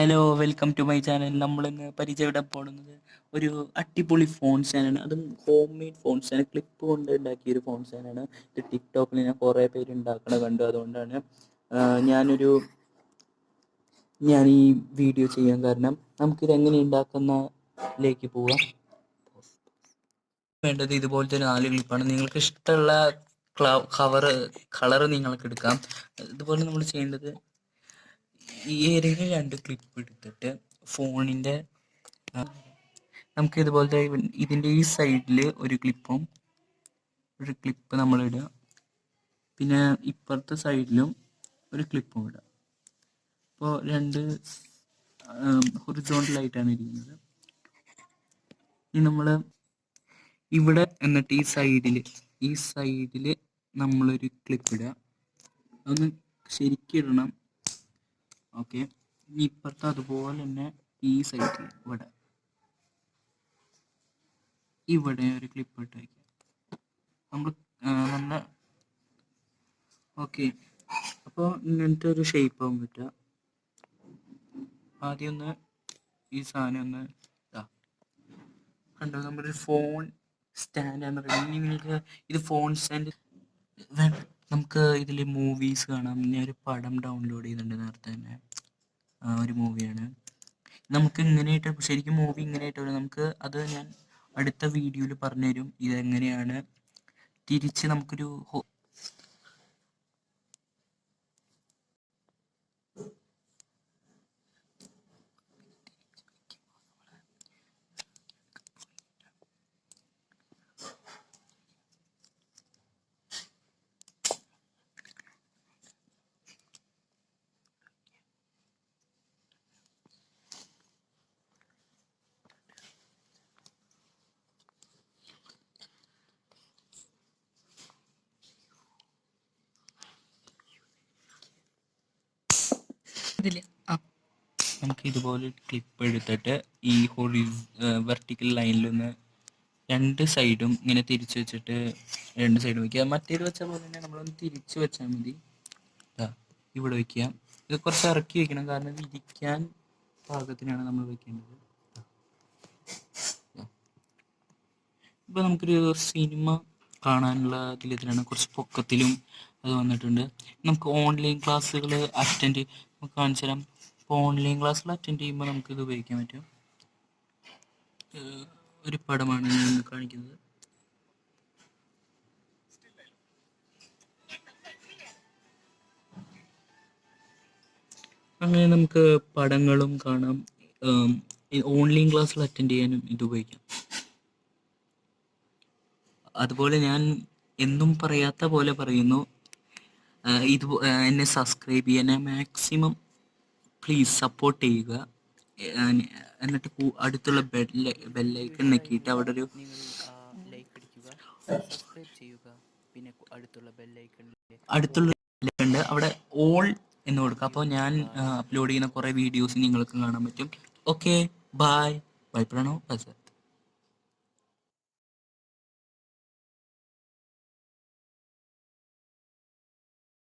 Hello, welcome to my channel. നമ്മളിന്ന് പരിചയപ്പെടാൻ പോകുന്നത് ഒരു അടിപൊളി ഫോൺ സ്റ്റാൻഡാണ്. അതും home made phone stand, clip കൊണ്ട് ഉണ്ടാക്കിയ ഒരു ഫോൺ സ്റ്റാൻഡാണ്. ഇത് ടിക്ടോക്കിൽ ഞാൻ കുറേ പേര് ഉണ്ടാക്കണ കണ്ടു. അതുകൊണ്ടാണ് ഞാനൊരു ഞാൻ ഈ വീഡിയോ ചെയ്യാൻ കാരണം. നമുക്കിത് എങ്ങനെ ഉണ്ടാക്കുന്നതിലേക്ക് പോവാം. വേണ്ടത് ഇതുപോലത്തെ 4 ക്ലിപ്പാണ്. നിങ്ങൾക്ക് ഇഷ്ടമുള്ള കളറ് നിങ്ങൾക്ക് എടുക്കാം. ഇതുപോലെ നമ്മൾ ചെയ്യേണ്ടത് ഈ ഏതെങ്കിലും 2 ക്ലിപ്പ് എടുത്തിട്ട് ഫോണിൻ്റെ നമുക്ക് ഇതുപോലത്തെ ഇതിൻ്റെ ഈ സൈഡിൽ ഒരു ക്ലിപ്പ് നമ്മൾ ഇടുക. പിന്നെ ഇപ്പുറത്തെ സൈഡിലും ഒരു ക്ലിപ്പും ഇടുക. അപ്പോൾ 2 ഹൊറിസോണ്ടലായിട്ടാണ് ഇരിക്കുന്നത്. ഇനി നമ്മൾ ഇവിടെ എന്നിട്ട് ഈ സൈഡിൽ നമ്മളൊരു ക്ലിപ്പ് ഇടുക. അതൊന്ന് ശരിക്കും ഇടണം. ഓക്കെ, ഇനി ഇപ്പുറത്ത് അതുപോലെ തന്നെ ഈ സൈഡിൽ ഇവിടെ ഒരു ക്ലിപ്പ് ഇട്ട് വയ്ക്കുക. നമ്മൾ നല്ല ഓക്കെ. അപ്പോൾ ഇങ്ങനത്തെ ഒരു ഷേപ്പ് ആവും പറ്റുക. ആദ്യം ഒന്ന് ഈ സാധനം ഒന്ന് കണ്ടോ, നമ്മുടെ ഒരു ഫോൺ സ്റ്റാൻഡാണ് റെഡി. ഇത് ഫോൺ സ്റ്റാൻഡ് വേണ്ട. നമുക്ക് ഇതിൽ മൂവീസ് കാണാം. ഞാൻ ഒരു പടം ഡൗൺലോഡ് ചെയ്തിട്ടുണ്ട് നേരത്തെ തന്നെ. ഒരു മൂവിയാണ്. നമുക്ക് ഇങ്ങനെയായിട്ട് ശരിക്കും മൂവി ഇങ്ങനെയായിട്ട് നമുക്ക് അത് ഞാൻ അടുത്ത വീഡിയോയിൽ പറഞ്ഞുതരും. ഇതെങ്ങനെയാണ് തിരിച്ച് നമുക്കൊരു നമുക്ക് ഇതുപോലെ ക്ലിപ്പ് എടുത്തിട്ട് ഈ വെർട്ടിക്കൽ ലൈനിലൊന്ന് 2 സൈഡും ഇങ്ങനെ തിരിച്ചു വെച്ചിട്ട് 2 സൈഡും വയ്ക്കുക. മറ്റേത് വെച്ച പോലെ തന്നെ നമ്മളൊന്ന് തിരിച്ചു വെച്ചാൽ മതി. ഇവിടെ വയ്ക്കുക. ഇത് കുറച്ച് ഇറക്കി വെക്കണം, കാരണം ഇത് ഇരിക്കാൻ പാകത്തിനാണ് നമ്മൾ വെക്കേണ്ടത്. ഇപ്പോൾ നമുക്കൊരു സിനിമ കാണാനുള്ള ഇതിലാണ് കുറച്ച് പൊക്കത്തിലും അത് വന്നിട്ടുണ്ട്. നമുക്ക് ഓൺലൈൻ ക്ലാസ്സുകൾ നമുക്ക് കാണിച്ചു തരാം. ഇപ്പോൾ ഓൺലൈൻ ക്ലാസ്സുകൾ അറ്റൻഡ് ചെയ്യുമ്പോൾ നമുക്കിത് ഉപയോഗിക്കാൻ പറ്റും. ഒരു പടമാണ് ഞാൻ കാണിക്കുന്നത്. അങ്ങനെ നമുക്ക് പടങ്ങളും കാണാം. ഓൺലൈൻ ക്ലാസ്സുകൾ അറ്റൻഡ് ചെയ്യാനും ഇത് ഉപയോഗിക്കാം. അതുപോലെ ഞാൻ എന്നും പറയാത്ത പോലെ പറയുന്നു, എന്നെ സബ്സ്ക്രൈബ് ചെയ്യാൻ മാക്സിമം പ്ലീസ് സപ്പോർട്ട് ചെയ്യുക. എന്നിട്ട് അടുത്തുള്ള ബെല്ലൈക്കൺ നെക്കിയിട്ട് അവിടെ ഒരു ലൈക്ക് അടിക്കുക, സബ്സ്ക്രൈബ് ചെയ്യുക. പിന്നെ അടുത്തുള്ള ബെല്ലൈക്കൺ അവിടെ ഓൾ എന്ന് കൊടുക്കുക. അപ്പോൾ ഞാൻ അപ്ലോഡ് ചെയ്യുന്ന കുറേ വീഡിയോസ് നിങ്ങൾക്ക് കാണാൻ പറ്റും. Okay, bye. ഭയപ്പെടണോ?